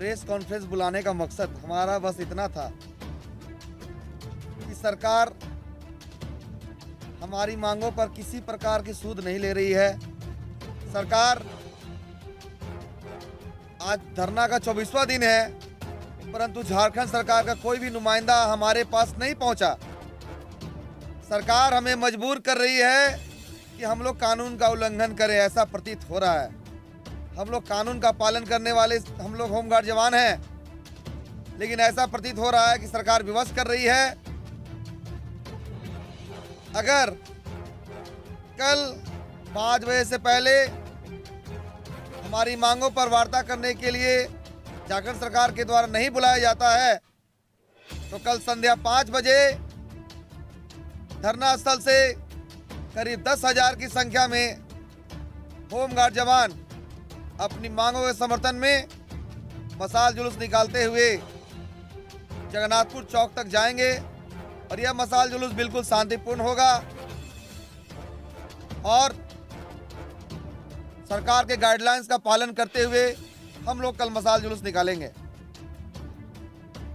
Press conference बुलाने का मकसद हमारा बस इतना था कि सरकार हमारी मांगों पर किसी प्रकार की सूद नहीं ले रही है। सरकार आज धरना का 24वां दिन है, परंतु झारखंड सरकार का कोई भी नुमाइंदा हमारे पास नहीं पहुंचा। सरकार हमें मजबूर कर रही है कि हम लोग कानून का उल्लंघन करें, ऐसा प्रतीत हो रहा है। हम लोग कानून का पालन करने वाले हम लोग होमगार्ड जवान हैं, लेकिन ऐसा प्रतीत हो रहा है कि सरकार विवश कर रही है। अगर कल 5 बजे से पहले हमारी मांगों पर वार्ता करने के लिए झारखंड सरकार के द्वारा नहीं बुलाया जाता है, तो कल संध्या 5 बजे धरना स्थल से करीब 10,000 की संख्या में होमगार्ड जवान अपनी मांगों के समर्थन में मशाल जुलूस निकालते हुए जगन्नाथपुर चौक तक जाएंगे और यह मशाल जुलूस बिल्कुल शांतिपूर्ण होगा और सरकार के गाइडलाइंस का पालन करते हुए हम लोग कल मशाल जुलूस निकालेंगे।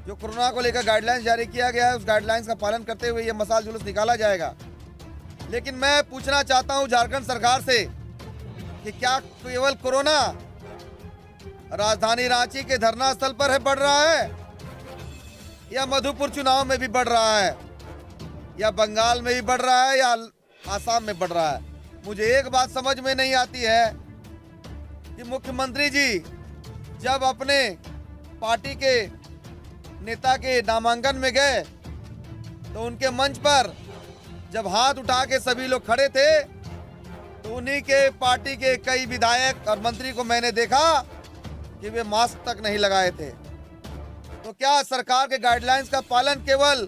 जो कोरोना को लेकर गाइडलाइंस जारी किया गया है, उस गाइडलाइंस का पालन करते हुए यह मशाल जुलूस निकाला जाएगा। लेकिन मैं पूछना चाहता हूं झारखंड सरकार से कि क्या केवल कोरोना राजधानी रांची के धरना स्थल पर है बढ़ रहा है, या मधुपुर चुनाव में भी बढ़ रहा है, या बंगाल में भी बढ़ रहा है, या आसाम में बढ़ रहा है? मुझे एक बात समझ में नहीं आती है कि मुख्यमंत्री जी जब अपने पार्टी के नेता के नामांकन में गए तो उनके मंच पर जब हाथ उठा के सभी लोग खड़े थे तो उन्हीं के पार्टी के कई विधायक और मंत्री को मैंने देखा कि वे मास्क तक नहीं लगाए थे। तो क्या सरकार के गाइडलाइंस का पालन केवल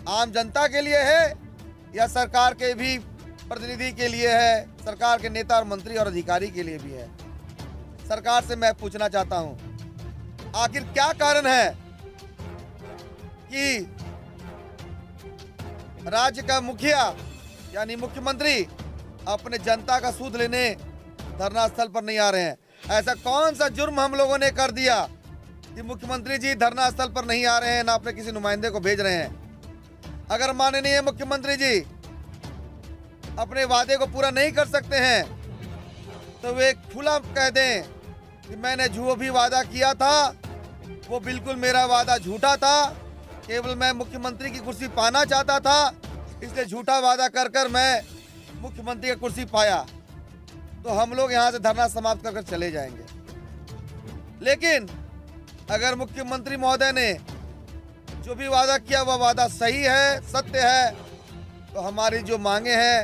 आम जनता के लिए है या सरकार के भी प्रतिनिधि के लिए है, सरकार के नेता और मंत्री और अधिकारी के लिए भी है? सरकार से मैं पूछना चाहता हूं, आखिर क्या कारण है कि राज्य का मुखिया यानी मुख्यमंत्री अपने जनता का सूद लेने धरना स्थल पर नहीं आ रहे हैं? ऐसा कौन सा जुर्म हम लोगों ने कर दिया कि मुख्यमंत्री जी धरना स्थल पर नहीं आ रहे हैं, ना अपने किसी नुमाइंदे को भेज रहे हैं? अगर माननीय मुख्यमंत्री जी अपने वादे को पूरा नहीं कर सकते हैं तो वे खुला कह दें कि मैंने जो भी वादा किया था वो बिल्कुल मेरा वादा झूठा था, केवल मैं मुख्यमंत्री की कुर्सी पाना चाहता था, इसलिए झूठा वादा कर कर मैं मुख्यमंत्री की कुर्सी पाया। तो हम लोग यहाँ से धरना समाप्त कर चले जाएंगे। लेकिन अगर मुख्यमंत्री महोदय ने जो भी वादा किया वह वादा सही है, सत्य है, तो हमारी जो मांगे हैं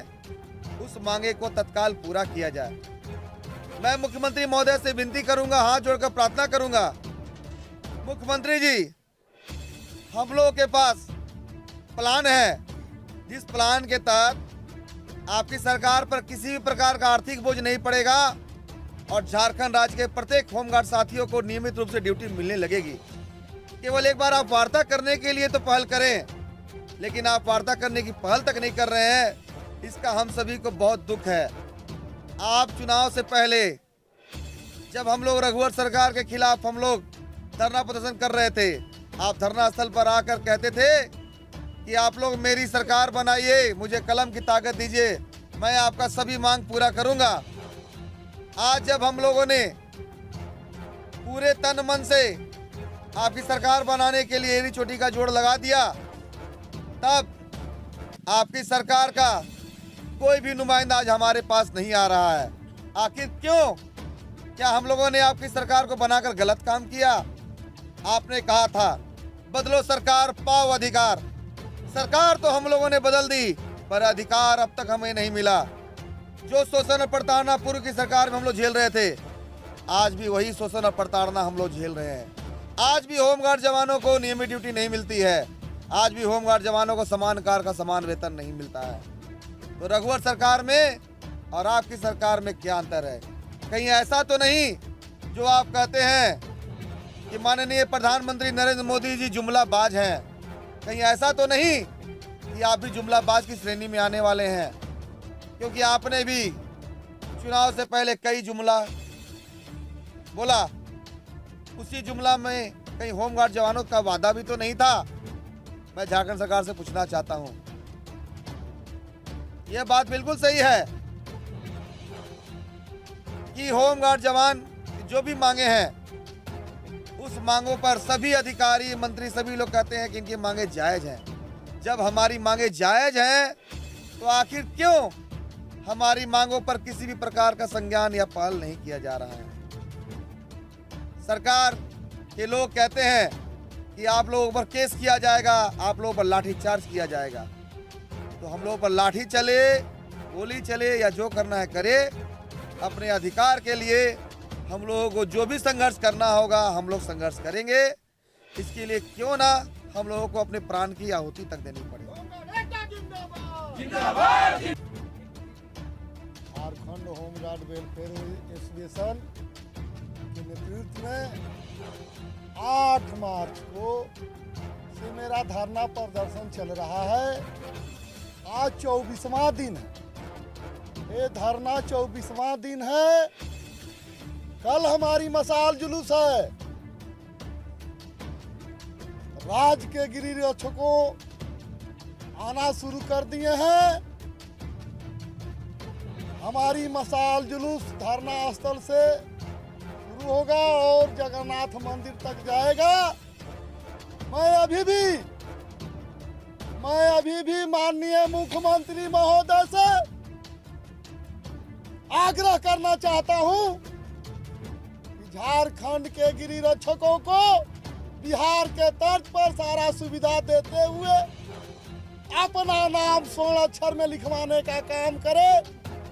उस मांगे को तत्काल पूरा किया जाए। मैं मुख्यमंत्री महोदय से विनती करूंगा, हाथ जोड़कर प्रार्थना करूंगा, मुख्यमंत्री जी हम लोगों के पास प्लान है, जिस प्लान के तहत आपकी सरकार पर किसी भी प्रकार का आर्थिक बोझ नहीं पड़ेगा और झारखंड राज्य के प्रत्येक होमगार्ड साथियों को नियमित रूप से ड्यूटी मिलने लगेगी। केवल एक बार आप वार्ता करने के लिए तो पहल करें, लेकिन आप वार्ता करने की पहल तक नहीं कर रहे हैं, इसका हम सभी को बहुत दुख है। आप चुनाव से पहले जब हम लोग रघुवर सरकार के खिलाफ हम लोग धरना प्रदर्शन कर रहे थे, आप धरना स्थल पर आकर कहते थे कि आप लोग मेरी सरकार बनाइए, मुझे कलम की ताकत दीजिए, मैं आपका सभी मांग पूरा करूंगा। आज जब हम लोगों ने पूरे तन मन से आपकी सरकार बनाने के लिए एड़ी चोटी का जोड़ लगा दिया, तब आपकी सरकार का कोई भी नुमाइंदा आज हमारे पास नहीं आ रहा है। आखिर क्यों? क्या हम लोगों ने आपकी सरकार को बनाकर गलत काम किया? आपने कहा था बदलो सरकार पाओ अधिकार। सरकार तो हम लोगों ने बदल दी, पर अधिकार अब तक हमें नहीं मिला। जो शोषण और प्रताड़ना पूर्व की सरकार में हम लोग झेल रहे थे, आज भी वही शोषण और प्रताड़ना हम लोग झेल रहे हैं। आज भी होमगार्ड जवानों को नियमित ड्यूटी नहीं मिलती है, आज भी होमगार्ड जवानों को समान कार्य का समान वेतन नहीं मिलता है। तो रघुवर सरकार में और आपकी सरकार में क्या अंतर है? कहीं ऐसा तो नहीं जो आप कहते हैं कि माननीय प्रधानमंत्री नरेंद्र मोदी जी जुमलाबाज हैं? कहीं ऐसा तो नहीं कि आप भी जुमलाबाज की श्रेणी में आने वाले हैं? क्योंकि आपने भी चुनाव से पहले कई जुमला बोला उसी जुमला में कहीं होमगार्ड जवानों का वादा भी तो नहीं था। मैं झारखंड सरकार से पूछना चाहता हूं, यह बात बिल्कुल सही है कि होमगार्ड जवान जो भी मांगे हैं उस मांगों पर सभी अधिकारी मंत्री सभी लोग कहते हैं कि इनकी मांगे जायज हैं। जब हमारी मांगे जायज हैं तो आखिर क्यों हमारी मांगों पर किसी भी प्रकार का संज्ञान या पहल नहीं किया जा रहा है? सरकार के लोग कहते हैं कि आप लोगों पर केस किया जाएगा, आप लोगों पर लाठी चार्ज किया जाएगा। तो हम लोगों पर लाठी चले, गोली चले या जो करना है करे, अपने अधिकार के लिए हम लोगों को जो भी संघर्ष करना होगा हम लोग संघर्ष करेंगे। इसके लिए क्यों ना हम लोगों को अपने प्राण की आहुति तक देनी पड़े। झारखंड होमगार्ड वेलफेयर एसोसिएशन के नेतृत्व में 8 मार्च को से मेरा धरना प्रदर्शन चल रहा है। आज 24वां दिन है। ये धरना 24वां दिन है। कल हमारी मशाल जुलूस है। राज्य के गिरिरक्षकों आना शुरू कर दिए हैं। हमारी मशाल जुलूस धरना स्थल से शुरू होगा और जगन्नाथ मंदिर तक जाएगा। मैं अभी भी माननीय मुख्यमंत्री महोदय से आग्रह करना चाहता हूं कि झारखंड के गिरिरक्षकों को बिहार के तर्ज पर सारा सुविधा देते हुए अपना नाम स्वर्ण अक्षर में लिखवाने का काम करे।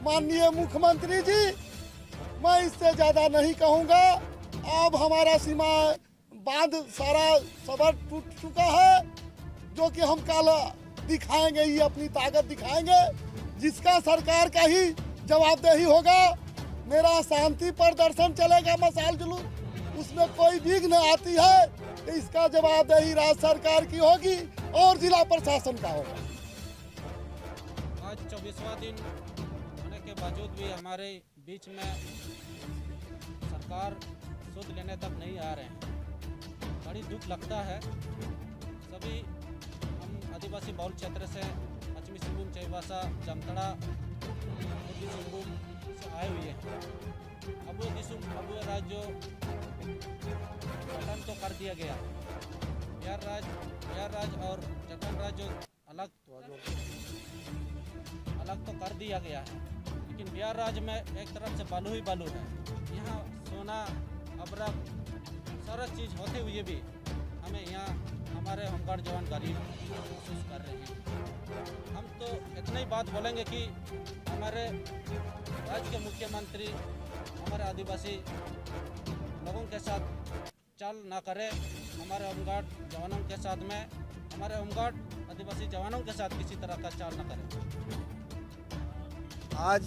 माननीय मुख्यमंत्री जी, मैं इससे ज्यादा नहीं कहूंगा। अब हमारा सीमा बांध सारा सबर टूट चुका है, जो कि हम कल दिखाएंगे ही, अपनी ताकत दिखाएंगे, जिसका सरकार का ही जवाबदेही होगा। मेरा शांति प्रदर्शन चलेगा, मशाल जुलूस, उसमें कोई विघ्न आती है तो इसका जवाबदेही राज्य सरकार की होगी और जिला प्रशासन का होगा। आज 24वां दिन होने के बावजूद भी हमारे बीच में सरकार सुध लेने तक नहीं आ रहे हैं। बड़ी दुख लगता है। सभी हम आदिवासी बहुल क्षेत्र से पश्चिमी सिंहभूम, चाईबासा, जामताड़ा, पूर्वी सिंहभूम से आए हुए हैं। अब राज्य गठन तो कर दिया गया। बिहार राज्य और झारखंड राज्य अलग तो कर दिया गया है, लेकिन बिहार राज्य में एक तरफ से बालू ही बालू है। यहाँ सोना, अबरक, सारा चीज़ होते हुए भी हमें यहाँ हमारे होमगार्ड जवान गरीब महसूस कर रहे हैं। हम तो इतना ही बात बोलेंगे कि हमारे राज्य के मुख्यमंत्री हमारे आदिवासी लोगों के साथ चाल ना करें। हमारे होमगार्ड जवानों के साथ में, हमारे होमगार्ड आदिवासी जवानों के साथ किसी तरह का चाल ना करें। आज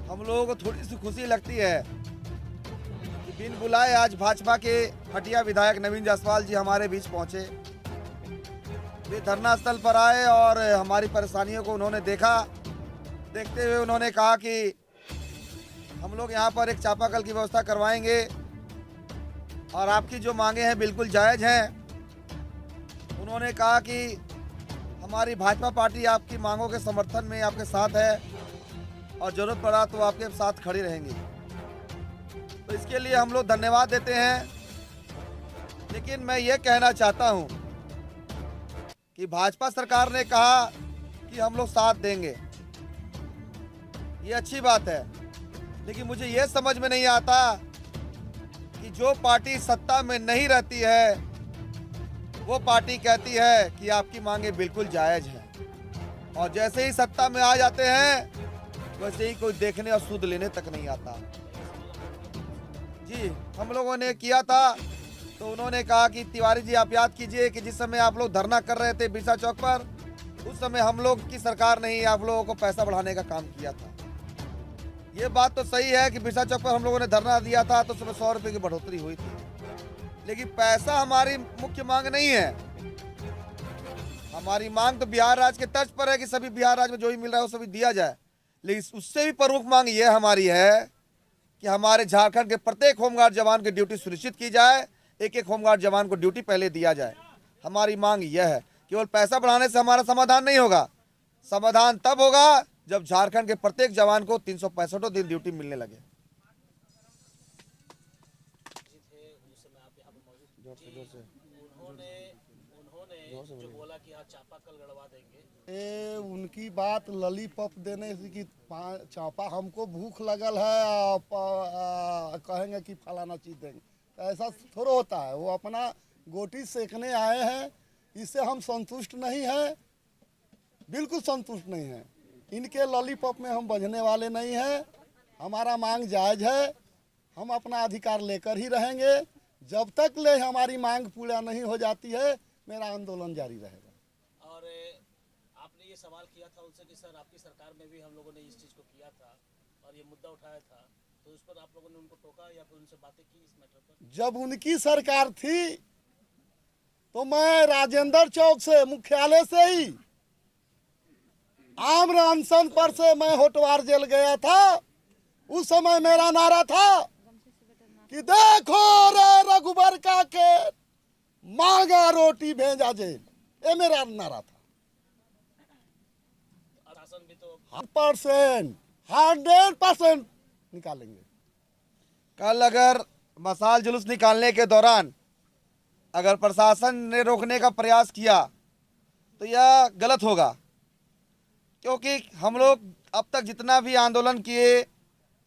हम लोगों को थोड़ी सी खुशी लगती है कि बिन बुलाए आज भाजपा के हटिया विधायक नवीन जायसवाल जी हमारे बीच पहुंचे। वे धरना स्थल पर आए और हमारी परेशानियों को उन्होंने देखा। देखते हुए उन्होंने कहा कि हम लोग यहाँ पर एक चापाकल की व्यवस्था करवाएंगे और आपकी जो मांगे हैं बिल्कुल जायज़ हैं। उन्होंने कहा कि हमारी भाजपा पार्टी आपकी मांगों के समर्थन में आपके साथ है और ज़रूरत पड़ा तो आपके साथ खड़ी रहेंगी। तो इसके लिए हम लोग धन्यवाद देते हैं। लेकिन मैं ये कहना चाहता हूँ कि भाजपा सरकार ने कहा कि हम लोग साथ देंगे, ये अच्छी बात है, लेकिन मुझे ये समझ में नहीं आता कि जो पार्टी सत्ता में नहीं रहती है वो पार्टी कहती है कि आपकी मांगे बिल्कुल जायज़ हैं, और जैसे ही सत्ता में आ जाते हैं वैसे ही कोई देखने और सूद लेने तक नहीं आता। जी, हम लोगों ने किया था तो उन्होंने कहा कि तिवारी जी आप याद कीजिए कि जिस समय आप लोग धरना कर रहे थे बिरसा चौक पर, उस समय हम लोग की सरकार ने ही आप लोगों को पैसा बढ़ाने का काम किया था। ये बात तो सही है कि बिरसा चौक पर हम लोगों ने धरना दिया था तो उसमें 100 रुपये की बढ़ोतरी हुई थी, लेकिन पैसा हमारी मुख्य मांग नहीं है। हमारी मांग तो बिहार राज्य के तर्ज पर है कि सभी बिहार राज्य में जो भी मिल रहा है वो सभी दिया जाए, लेकिन उससे भी प्रमुख मांग ये हमारी है कि हमारे झारखंड के प्रत्येक होमगार्ड जवान की ड्यूटी सुनिश्चित की जाए, एक एक होमगार्ड जवान को ड्यूटी पहले दिया जाए। हमारी मांग यह है, केवल पैसा बढ़ाने से हमारा समाधान नहीं होगा। समाधान तब होगा जब झारखंड के प्रत्येक जवान को 365 दिन ड्यूटी मिलने लगे। उन्होंने जो बोला कि हाँ चापाकल गड़वा देंगे, उनकी बात लॉलीपॉप देने से कि चापा हमको भूख लगल है कहेंगे कि फलाना चीज़ देंगे, तो ऐसा थोड़ा होता है। वो अपना गोटी सेकने आए हैं, इससे हम संतुष्ट नहीं हैं, बिल्कुल संतुष्ट नहीं हैं। इनके लॉलीपॉप में हम बजने वाले नहीं हैं। हमारा मांग जायज़ है, हम अपना अधिकार लेकर ही रहेंगे। जब तक ले हमारी मांग पूरा नहीं हो जाती है, मेरा आंदोलन जारी रहेगा। और आपने ये सवाल किया था उनसे कि सर आपकी सरकार में भी हम लोगों ने इस चीज़ को किया था और ये मुद्दा उठाया था, तो उस पर आप लोगों ने उनको टोका या फिर उनसे बातें की इस मैटर पर? जब उनकी सरकार थी तो मैं राजेंद्र चौक से, मुख्यालय से ही आम्र अनशन पर से मैं होटवार जेल गया था। उस समय मेरा नारा था कि देखो रे रघुबर का के मांगा रोटी भेजा जेल, ये मेरा नारा था। शासन भी तो 100% निकालेंगे। कल अगर मसाल जुलूस निकालने के दौरान अगर प्रशासन ने रोकने का प्रयास किया तो यह गलत होगा, क्योंकि हम लोग अब तक जितना भी आंदोलन किए,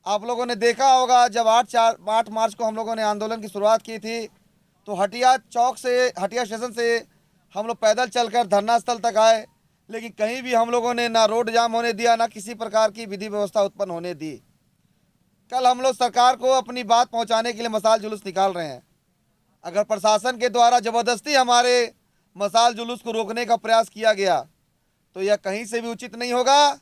आप लोगों ने देखा होगा जब 8 मार्च को हम लोगों ने आंदोलन की शुरुआत की थी तो हटिया चौक से, हटिया स्टेशन से हम लोग पैदल चलकर धरना स्थल तक आए, लेकिन कहीं भी हम लोगों ने ना रोड जाम होने दिया, ना किसी प्रकार की विधि व्यवस्था उत्पन्न होने दी। कल हम लोग सरकार को अपनी बात पहुंचाने के लिए मसाल जुलूस निकाल रहे हैं। अगर प्रशासन के द्वारा ज़बरदस्ती हमारे मसाल जुलूस को रोकने का प्रयास किया गया तो यह कहीं से भी उचित नहीं होगा।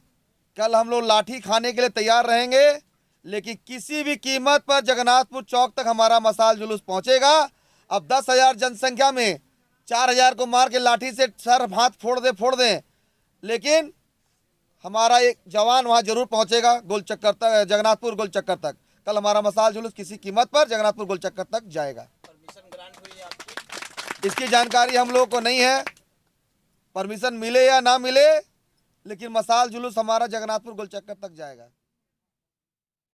कल हम लोग लाठी खाने के लिए तैयार रहेंगे, लेकिन किसी भी कीमत पर जगन्नाथपुर चौक तक हमारा मसाल जुलूस पहुंचेगा। अब 10,000 जनसंख्या में 4,000 को मार के लाठी से सर हाथ फोड़ दें, लेकिन हमारा एक जवान वहां जरूर पहुंचेगा गोल चक्कर तक, जगन्नाथपुर गोल चक्कर तक। कल हमारा मसाल जुलूस किसी कीमत पर जगन्नाथपुर गोल चक्कर तक जाएगा। परमिशन ग्रांट हुई है आपकी? इसकी जानकारी हम लोगों को नहीं है, परमिशन मिले या ना मिले, लेकिन मसाल जुलूस हमारा जगन्नाथपुर गोल चक्कर तक जाएगा।